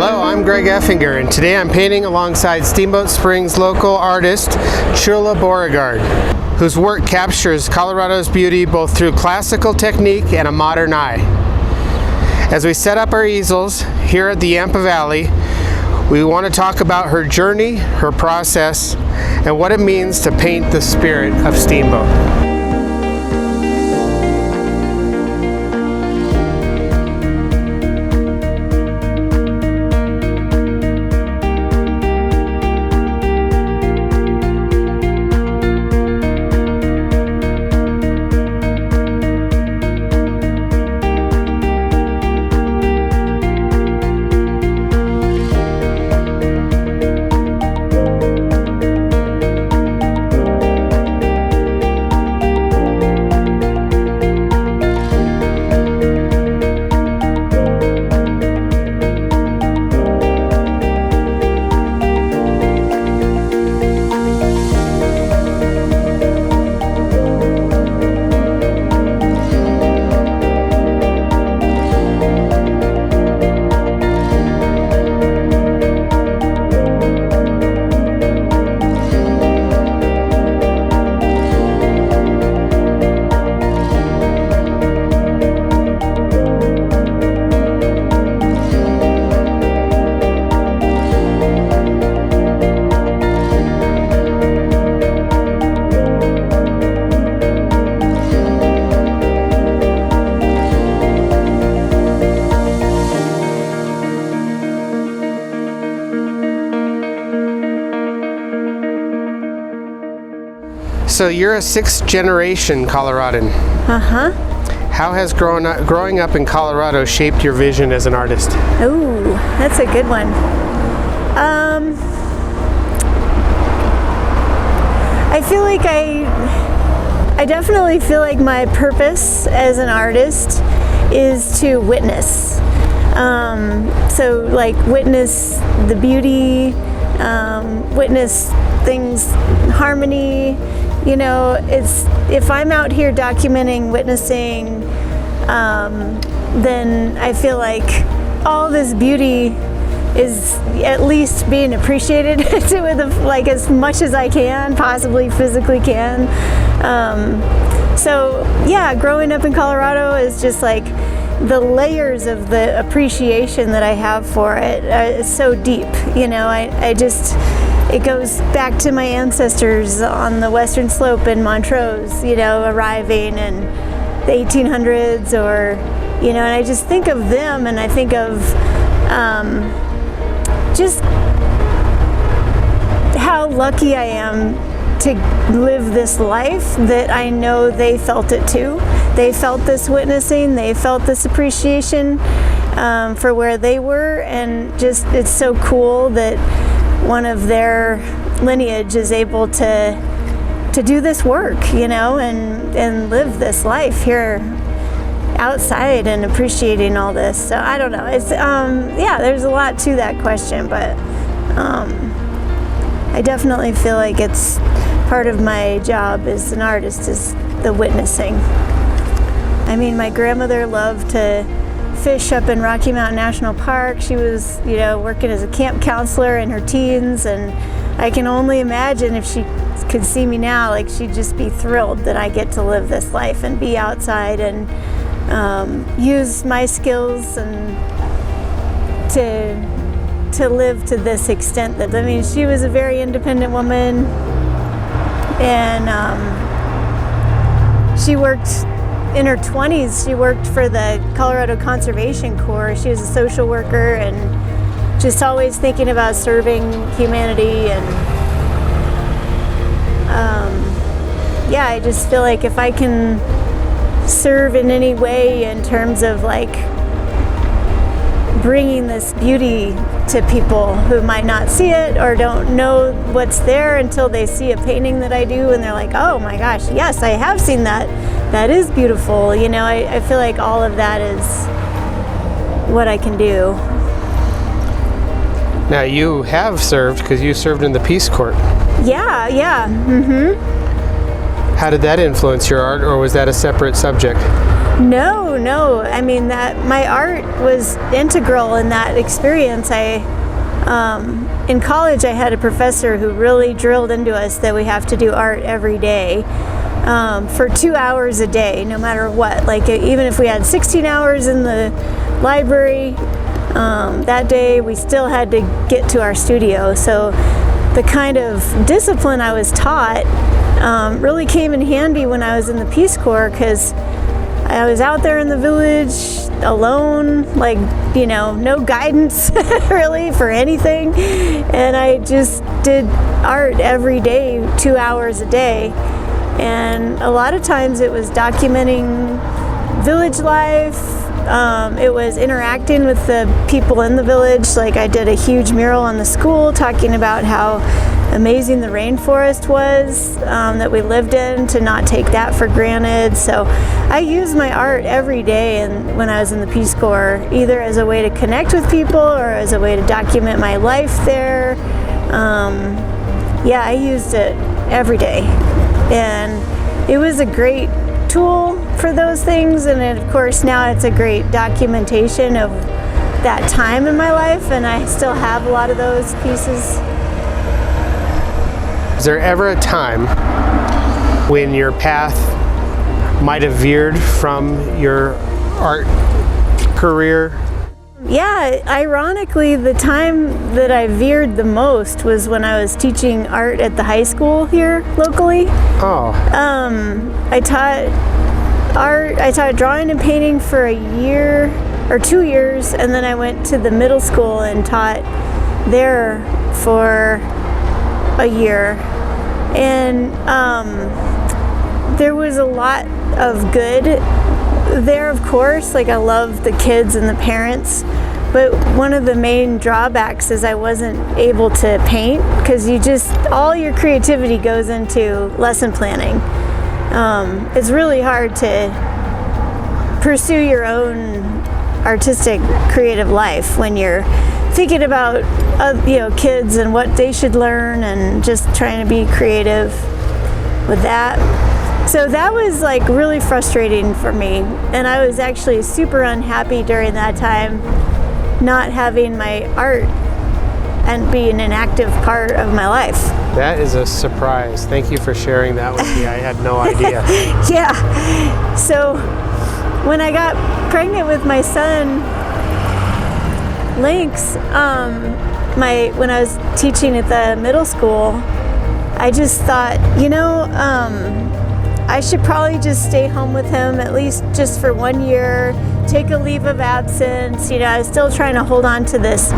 Hello, I'm Greg Effinger, and today I'm painting alongside Steamboat Springs local artist Chula Beauregard, whose work captures Colorado's beauty both through classical technique and a modern eye. As we set up our easels here at the Yampa Valley, we want to talk about her journey, her process, and what it means to paint the spirit of Steamboat. So you're a sixth generation Coloradan. Uh-huh. How has growing up in Colorado shaped your vision as an artist? Oh, that's a good one. I feel like I definitely feel like my purpose as an artist is to witness. So like witness the beauty, witness things, harmony. You know, it's if I'm out here documenting, witnessing, then I feel like all this beauty is at least being appreciated like as much as I can, possibly physically can. So yeah, growing up in Colorado is just like the layers of the appreciation that I have for it is so deep. You know, it goes back to my ancestors on the western slope in Montrose, you know, arriving in the 1800s, or, you know, and I just think of them, and I think of just how lucky I am to live this life that I know they felt it too. They felt this witnessing, they felt this appreciation for where they were, and just it's so cool that one of their lineage is able to do this work, you know, and live this life here outside and appreciating all this. So I don't know. It's yeah, there's a lot to that question, but I definitely feel like it's part of my job as an artist is the witnessing. I mean, my grandmother loved to fish up in Rocky Mountain National Park. She was, you know, working as a camp counselor in her teens, and I can only imagine if she could see me now, like she'd just be thrilled that I get to live this life and be outside and use my skills and to live to this extent. That, I mean, she was a very independent woman, and she worked in her 20s. She worked for the Colorado Conservation Corps. She was a social worker and just always thinking about serving humanity. And yeah, I just feel like if I can serve in any way in terms of like bringing this beauty to people who might not see it or don't know what's there until they see a painting that I do, and they're like, oh my gosh, yes, I have seen that. That is beautiful. You know, I feel like all of that is what I can do. Now you have served because you served in the Peace Corps. Yeah. Mm-hmm. How did that influence your art, or was that a separate subject? No. I mean, that my art was integral in that experience. In college, I had a professor who really drilled into us that we have to do art every day, for 2 hours a day, no matter what. Like, even if we had 16 hours in the library, that day we still had to get to our studio. So the kind of discipline I was taught really came in handy when I was in the Peace Corps, because I was out there in the village alone, like, no guidance really for anything. And I just did art every day, 2 hours a day. And a lot of times it was documenting village life. It was interacting with the people in the village. Like, I did a huge mural in the school talking about how amazing the rainforest was that we lived in, to not take that for granted. So I used my art every day, and when I was in the Peace Corps, either as a way to connect with people or as a way to document my life there. I used it every day, and it was a great tool for those things. And then, of course, now it's a great documentation of that time in my life, and I still have a lot of those pieces. Is there ever a time when your path might have veered from your art career? Yeah, ironically, the time that I veered the most was when I was teaching art at the high school here locally. Oh. I taught art, I taught drawing and painting for a year or 2 years, and then I went to the middle school and taught there for a year. And there was a lot of good there, of course. Like, I love the kids and the parents, but one of the main drawbacks is I wasn't able to paint, because all your creativity goes into lesson planning. It's really hard to pursue your own artistic, creative life when you're thinking about kids and what they should learn, and just trying to be creative with that. So that was like really frustrating for me, and I was actually super unhappy during that time, not having my art and being an active part of my life. That is a surprise. Thank you for sharing that with me. I had no idea. Yeah. So when I got pregnant with my son, Lynx, when I was teaching at the middle school, I just thought, I should probably just stay home with him, at least just for 1 year, take a leave of absence. I was still trying to hold on to this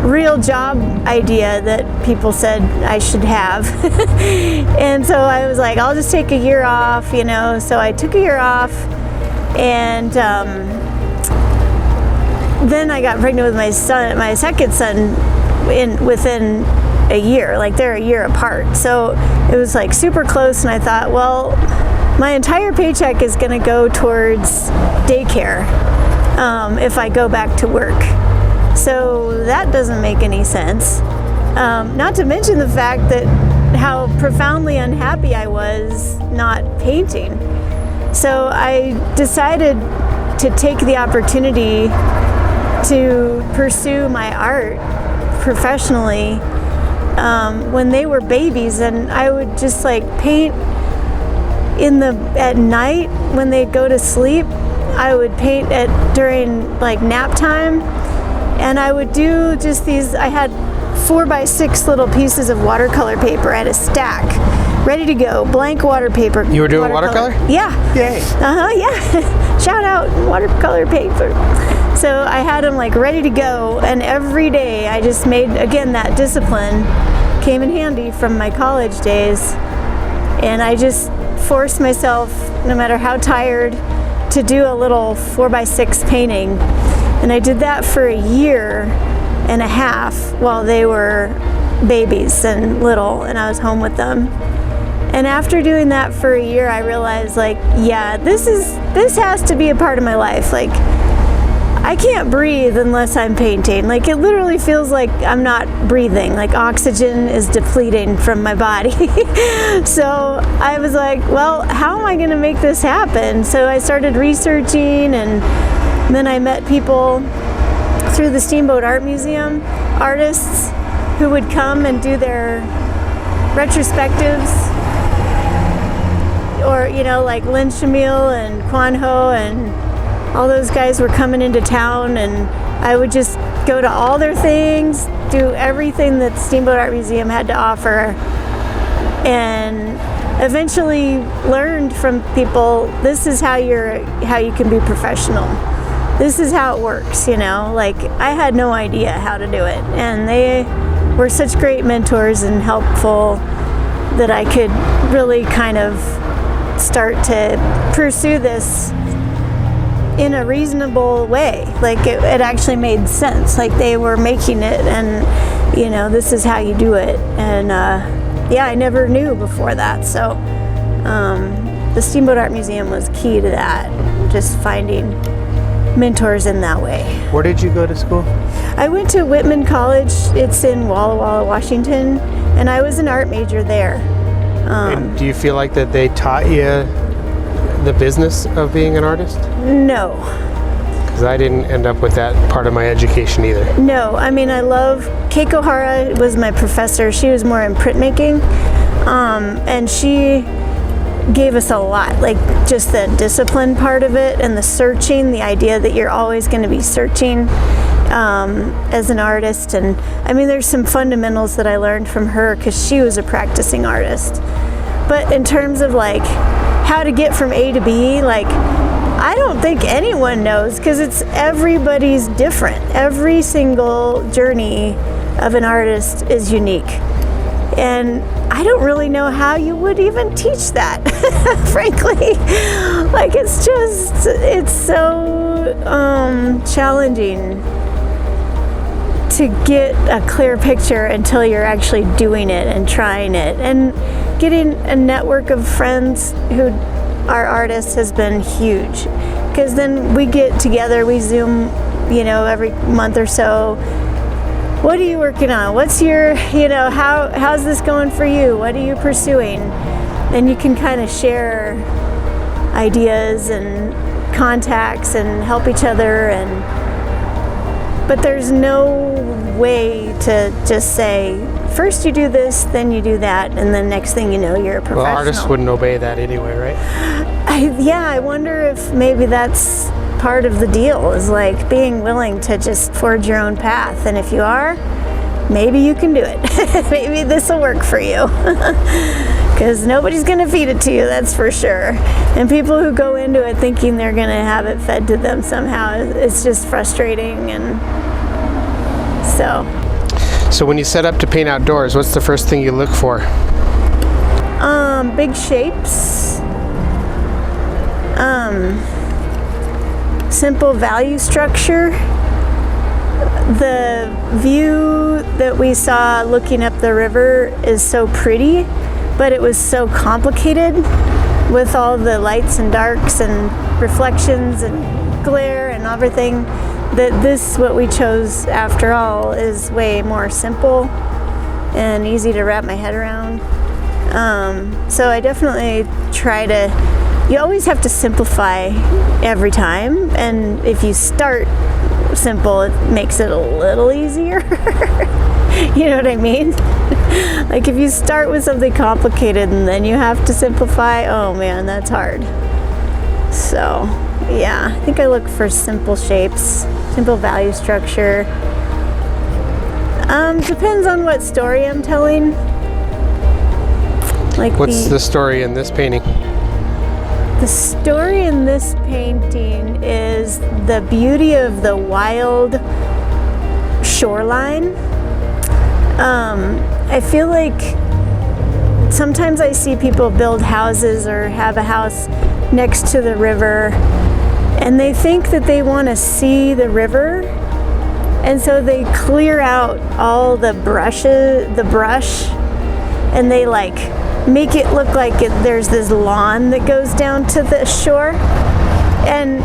real job idea that people said I should have. And so I was like, I'll just take a year off, So I took a year off, and then I got pregnant with my second son, within a year. Like, they're a year apart. So it was like super close, and I thought, well, my entire paycheck is going to go towards daycare if I go back to work. So that doesn't make any sense. Not to mention the fact that how profoundly unhappy I was not painting. So I decided to take the opportunity to pursue my art professionally when they were babies, and I would just paint at night when they'd go to sleep. I would paint during nap time, and I would do just these. I had 4x6 little pieces of watercolor paper. I had a stack ready to go, blank water paper. You were doing watercolor? Yeah. Yay. Yeah. Shout out watercolor paper. So I had them ready to go, and every day I just made, again, that discipline came in handy from my college days, and I just forced myself, no matter how tired, to do a little 4x6 painting. And I did that for a year and a half while they were babies and little, and I was home with them. And after doing that for a year, I realized, yeah, this has to be a part of my life. I can't breathe unless I'm painting. Like, it literally feels like I'm not breathing, like oxygen is depleting from my body. So I was like, well, how am I going to make this happen? So I started researching, and then I met people through the Steamboat Art Museum, artists who would come and do their retrospectives, or, you know, like Lynn Shamil and Kwan Ho and all those guys were coming into town, and I would just go to all their things, do everything that Steamboat Art Museum had to offer, and eventually learned from people, this is how you can be professional. This is how it works, you know? Like, I had no idea how to do it, and they were such great mentors and helpful that I could really kind of start to pursue this in a reasonable way. Like, it actually made sense. Like, they were making it, and, you know, this is how you do it. And yeah, I never knew before that. So the Steamboat Art Museum was key to that, just finding mentors in that way. Where did you go to school? I went to Whitman College. It's in Walla Walla, Washington, and I was an art major there. And do you feel like that they taught you the business of being an artist? No. Because I didn't end up with that part of my education either. No, I mean, I love, Keiko Hara was my professor. She was more in printmaking, and she gave us a lot, like just the discipline part of it and the searching, the idea that you're always going to be searching as an artist. And I mean, there's some fundamentals that I learned from her because she was a practicing artist. But in terms of like how to get from A to B, like, I don't think anyone knows, because it's everybody's different. Every single journey of an artist is unique. And I don't really know how you would even teach that, frankly. Like, it's so challenging to get a clear picture until you're actually doing it and trying it. And getting a network of friends who are artists has been huge, because then we get together, we Zoom, you know, every month or so. What are you working on? What's your, you know, how's this going for you? What are you pursuing? And you can kind of share ideas and contacts and help each other. But there's no way to just say, first you do this, then you do that, and then next thing you know, you're a professional. Well, artists wouldn't obey that anyway, right? I wonder if maybe that's part of the deal, is like being willing to just forge your own path. And if you are, maybe you can do it. Maybe this will work for you. Because nobody's going to feed it to you, that's for sure. And people who go into it thinking they're going to have it fed to them somehow, it's just frustrating. And so when you set up to paint outdoors, what's the first thing you look for? Big shapes. Simple value structure. The view that we saw looking up the river is so pretty, but it was so complicated with all the lights and darks and reflections and glare and everything, that this, what we chose after all, is way more simple and easy to wrap my head around. So I definitely try to, you always have to simplify every time, and if you start simple, it makes it a little easier. You know what I mean? Like, if you start with something complicated and then you have to simplify, oh man, that's hard. So yeah, I think I look for simple shapes, simple value structure. Depends on what story I'm telling. Like, what's the story in this painting? The story in this painting is the beauty of the wild shoreline. I feel like sometimes I see people build houses or have a house next to the river, and they think that they want to see the river, and so they clear out all the brush, and they like make it look like there's this lawn that goes down to the shore. And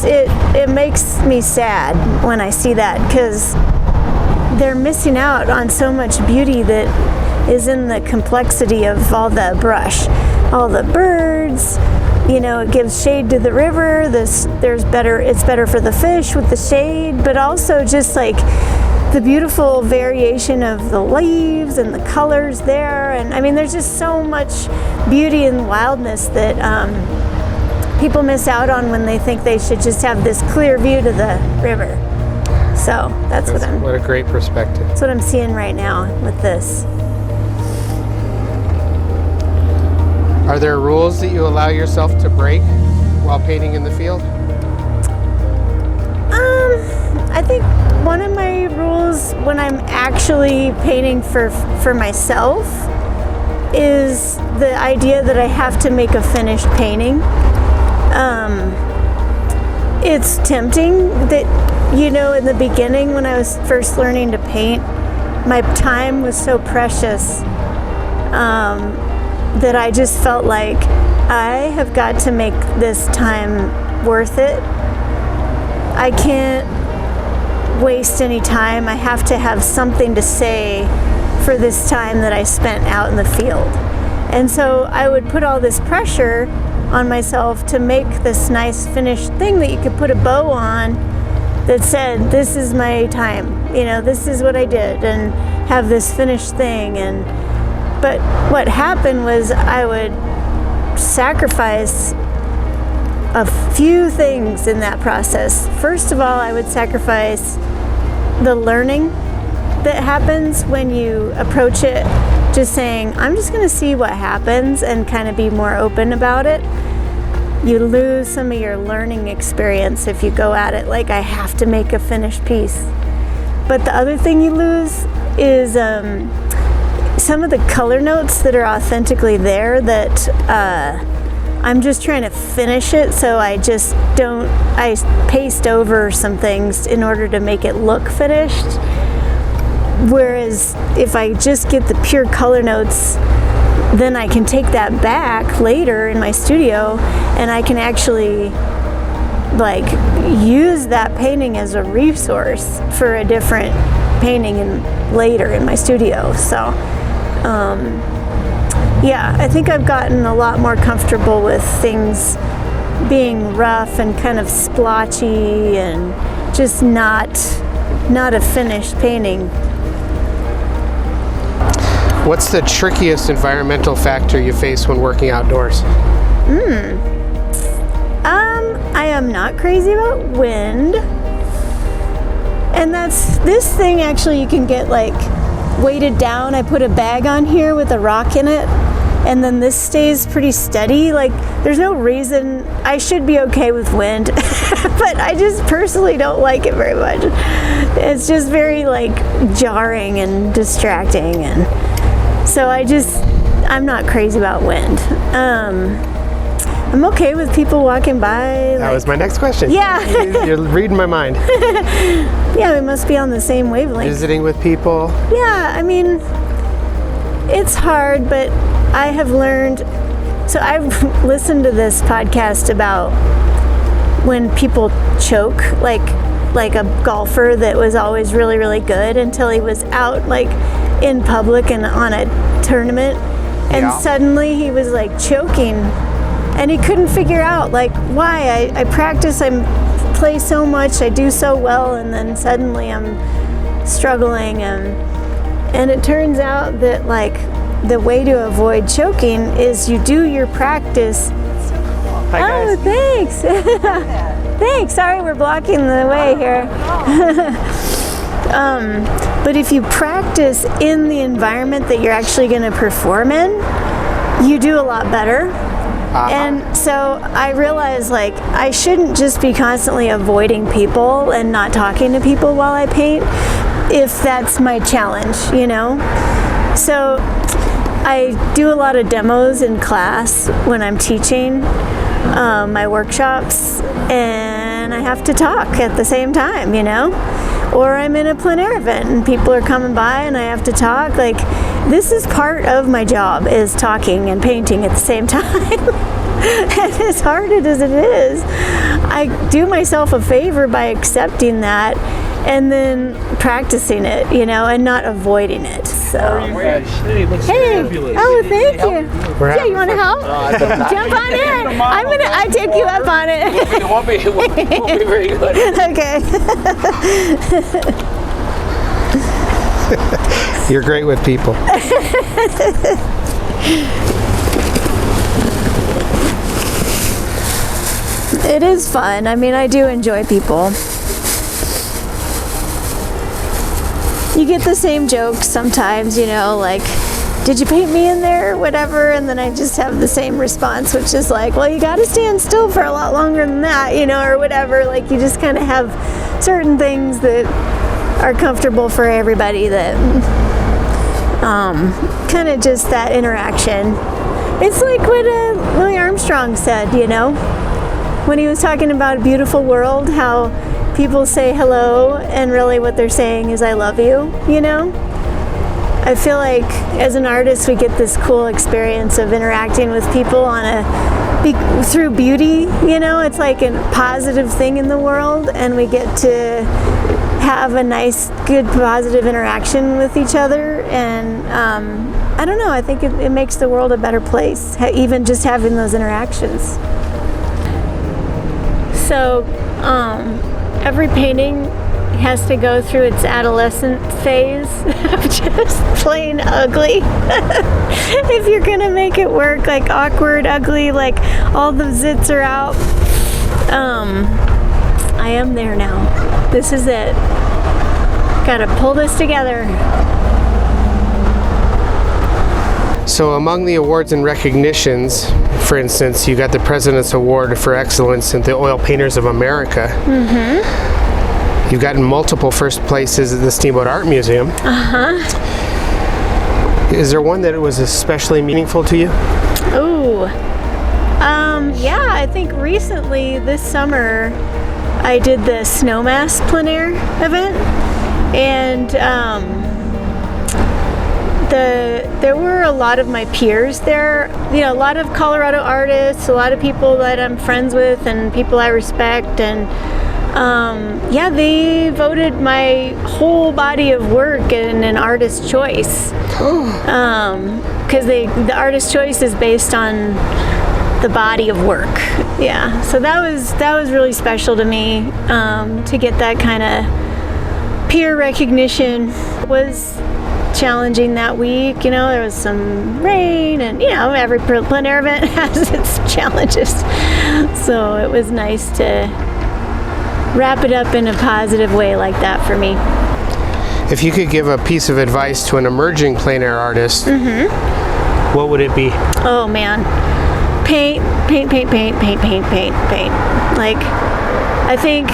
it makes me sad when I see that, because they're missing out on so much beauty that is in the complexity of all the brush, all the birds. It gives shade to the river. It's better for the fish with the shade, but also just like the beautiful variation of the leaves and the colors there. And I mean, there's just so much beauty and wildness that people miss out on when they think they should just have this clear view to the river. So what a great perspective. That's what I'm seeing right now with this. Are there rules that you allow yourself to break while painting in the field? I think one of my rules when I'm actually painting for myself is the idea that I have to make a finished painting. It's tempting that, in the beginning when I was first learning to paint, my time was so precious that I just felt like I have got to make this time worth it. I can't waste any time. I have to have something to say for this time that I spent out in the field. And so I would put all this pressure on myself to make this nice finished thing that you could put a bow on that said, this is my time, this is what I did, and have this finished thing. But what happened was I would sacrifice a few things in that process. First of all, I would sacrifice the learning that happens when you approach it just saying, I'm just going to see what happens, and kind of be more open about it. You lose some of your learning experience if you go at it like I have to make a finished piece. But the other thing you lose is some of the color notes that are authentically there that I'm just trying to finish it, so I paste over some things in order to make it look finished. Whereas if I just get the pure color notes, then I can take that back later in my studio and I can actually use that painting as a resource for a different painting later in my studio. So I think I've gotten a lot more comfortable with things being rough and kind of splotchy and just not a finished painting. What's the trickiest environmental factor you face when working outdoors? I am not crazy about wind. And this thing actually you can get weighted down. I put a bag on here with a rock in it, and then this stays pretty steady. There's no reason I should be okay with wind, but I just personally don't like it very much. It's just very jarring and distracting, and so I'm not crazy about wind. I'm okay with people walking by. That was my next question. Yeah. You're reading my mind. Yeah, we must be on the same wavelength. Visiting with people. Yeah, I mean, it's hard, but I have learned. So I've listened to this podcast about when people choke, like a golfer that was always really, really good until he was out in public and on a tournament, and suddenly he was choking, and he couldn't figure out why. I practice, I play so much, I do so well, and then suddenly I'm struggling, and it turns out that the way to avoid choking is you do your practice. Hi, guys. Oh, thanks. Thanks. Sorry, we're blocking the way here. But if you practice in the environment that you're actually going to perform in, you do a lot better. And so I realized I shouldn't just be constantly avoiding people and not talking to people while I paint if that's my challenge, So I do a lot of demos in class when I'm teaching my workshops, and I have to talk at the same time, Or I'm in a plein air event and people are coming by and I have to talk. This is part of my job, is talking and painting at the same time. And as hard as it is, I do myself a favor by accepting that and then practicing it, and not avoiding it. So. Hey, looks Hey! fabulous. Oh, thank you. We're Yeah, you want to help? Jump on in. I take you up on it. It won't be very good. Okay. You're great with people. It is fun. I mean, I do enjoy people. You get the same jokes sometimes, like, did you paint me in there or whatever? And then I just have the same response, which is like, well, you got to stand still for a lot longer than that, or whatever. Like, you just kind of have certain things that are comfortable for everybody that kind of just that interaction. It's like what Louis Armstrong said, when he was talking about a beautiful world, how people say hello and really what they're saying is I love you, I feel like as an artist we get this cool experience of interacting with people through beauty, it's like a positive thing in the world, and we get to have a nice, good, positive interaction with each other, and I don't know, I think it makes the world a better place, even just having those interactions. So every painting has to go through its adolescent phase of just plain ugly. If you're gonna make it work, like awkward, ugly, like all the zits are out. I am there now. This is it. Gotta pull this together. So among the awards and recognitions, for instance, you got the President's Award for Excellence in the Oil Painters of America. Mm-hmm. You've gotten multiple first places at the Steamboat Art Museum. Uh-huh. Is there one that was especially meaningful to you? Ooh. Yeah, I think recently, this summer, I did the Snowmass plein air event, and there were a lot of my peers there, a lot of Colorado artists, a lot of people that I'm friends with and people I respect, and they voted my whole body of work in an artist choice, because the artist choice is based on the body of work. Yeah, so that was really special to me, to get that kind of peer recognition. It was challenging that week, there was some rain, and every plein air event has its challenges, so it was nice to wrap it up in a positive way like that for me. If you could give a piece of advice to an emerging plein air artist, what would it be? Oh man, paint. Like, I think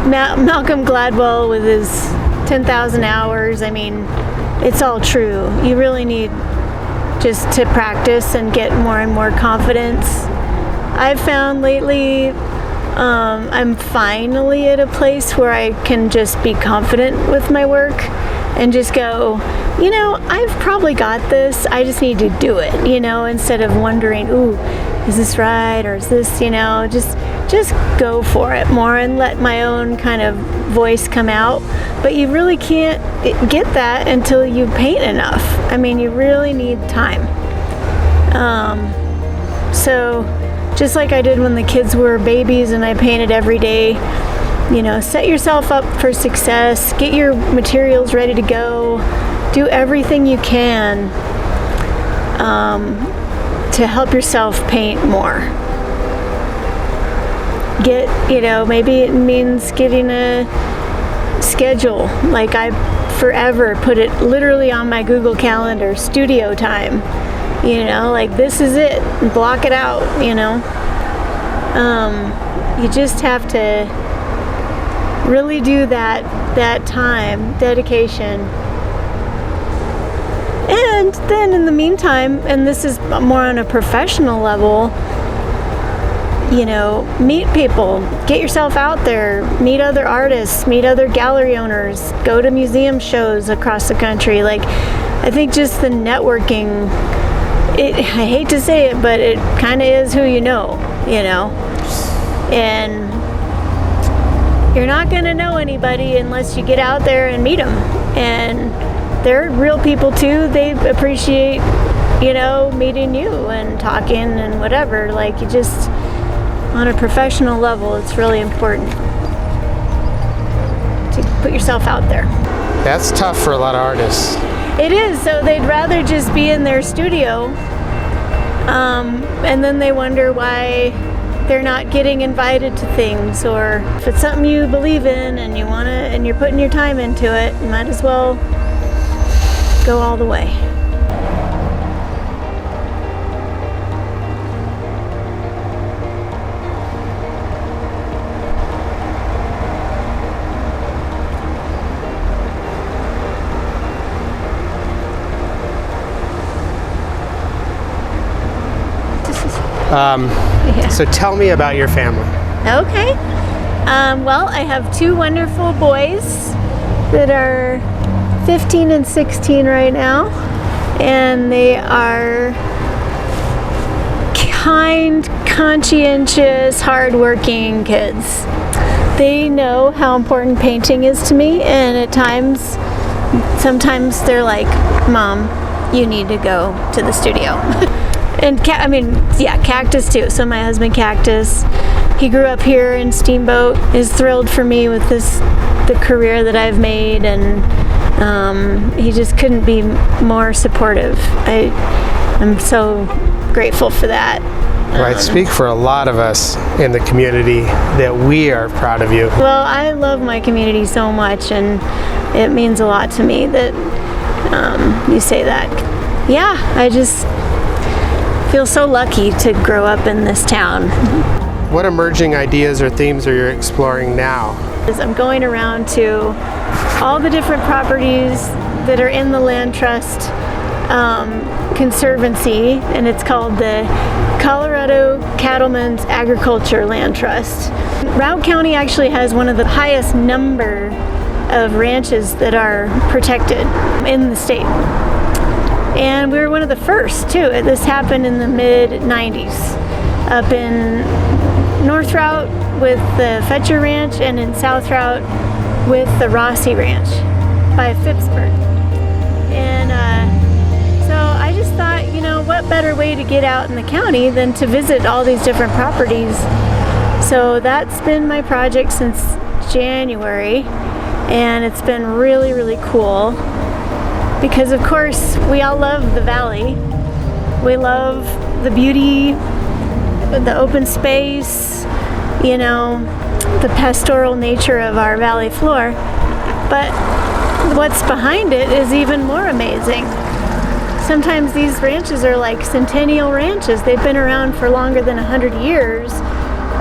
Malcolm Gladwell with his 10,000 hours, I mean, it's all true. You really need just to practice and get more and more confidence. I've found lately I'm finally at a place where I can just be confident with my work and just go, I've probably got this, I just need to do it, instead of wondering, ooh, is this right, or is this, just go for it more and let my own kind of voice come out. But you really can't get that until you paint enough. I mean, you really need time. So just like I did when the kids were babies and I painted every day, set yourself up for success, get your materials ready to go, do everything you can to help yourself paint more. Maybe it means getting a schedule. Like, I forever put it literally on my Google Calendar, studio time. Like, this is it, block it out, you just have to really do that time, dedication. And then in the meantime, and this is more on a professional level, meet people, get yourself out there, meet other artists, meet other gallery owners, go to museum shows across the country. Like, I think just the networking I hate to say it, but it kind of is who you know. And you're not going to know anybody unless you get out there and meet them. And they're real people too. They appreciate, meeting you and talking and whatever. Like, you just, on a professional level, it's really important to put yourself out there. That's tough for a lot of artists. It is. So they'd rather just be in their studio, and then they wonder why they're not getting invited to things. Or if it's something you believe in and you want to, and you're putting your time into it, you might as well go all the way. So tell me about your family. Okay. Well, I have two wonderful boys that are 15 and 16 right now, and they are kind, conscientious, hardworking kids. They know how important painting is to me, and at times, sometimes they're like, "Mom, you need to go to the studio." And Cactus too. So my husband Cactus, he grew up here in Steamboat, is thrilled for me with the career that I've made, and he just couldn't be more supportive. I'm so grateful for that. Well, I speak for a lot of us in the community that we are proud of you. Well, I love my community so much, and it means a lot to me that you say that. Yeah, I just feel so lucky to grow up in this town. What emerging ideas or themes are you exploring now? I'm going around to all the different properties that are in the Land Trust Conservancy, and it's called the Colorado Cattlemen's Agriculture Land Trust. Routt County actually has one of the highest number of ranches that are protected in the state. And we were one of the first too. This happened in the mid-90s up in North Routt with the Fetcher Ranch, and in South Routt with the Rossi Ranch by Phippsburg. And so I just thought, what better way to get out in the county than to visit all these different properties. So that's been my project since January, and it's been really, really cool. Because of course, we all love the valley. We love the beauty, the open space, the pastoral nature of our valley floor. But what's behind it is even more amazing. Sometimes these ranches are like centennial ranches. They've been around for longer than 100 years,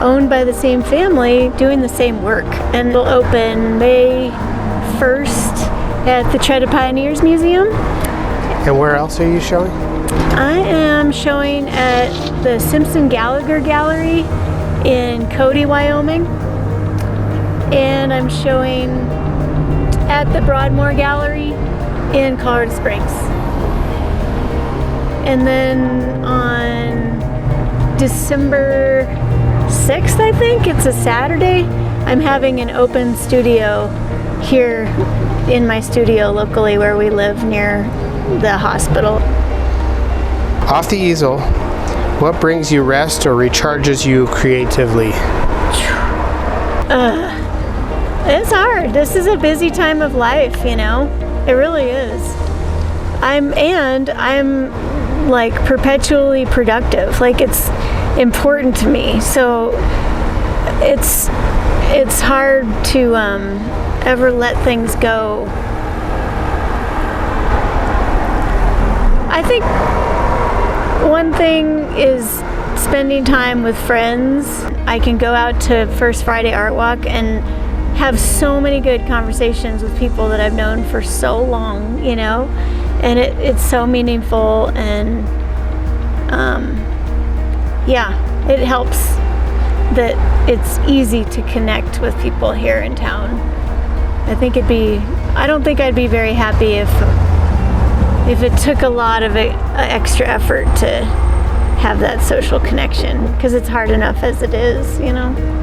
owned by the same family, doing the same work. And they'll open May 1st at the Tread of Pioneers Museum. And where else are you showing? I am showing at the Simpson Gallagher Gallery in Cody, Wyoming. And I'm showing at the Broadmoor Gallery in Colorado Springs. And then on December 6th, I think, it's a Saturday, I'm having an open studio here in my studio locally where we live near the hospital. Off the easel, what brings you rest or recharges you creatively? It's hard. This is a busy time of life, It really is. I'm like perpetually productive. Like, it's important to me. So it's hard to ever let things go. I think one thing is spending time with friends. I can go out to First Friday Art Walk and have so many good conversations with people that I've known for so long, and it's so meaningful, and it helps that it's easy to connect with people here in town. I don't think I'd be very happy if if it took a lot of extra effort to have that social connection, because it's hard enough as it is, you know.